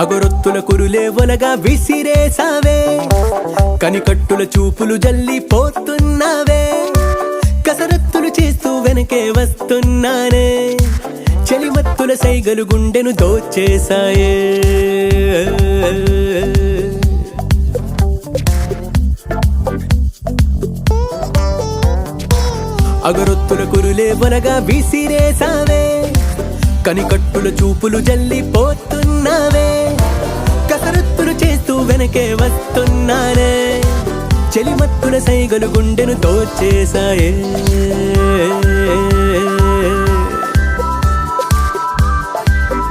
అగరొత్తుల కురులే ఒలగా విసిరేసావే, కనికట్టుల చూపులు జల్లిపోతున్నావే. కసరత్తులు చేస్తూ వెనకే వస్తున్నానే, చలిమత్తుల సైగలు గుండెను దోచేశాయే. అగరొత్తుల కురులే ఒలగా విసిరేసావే, కనికట్టుల చూపులు జల్లిపోతున్నావే. కసరత్తులు చేస్తూ వెనకే వస్తున్నానే, చలిమత్తుల సైగలు గుండెను దోచేశాయే.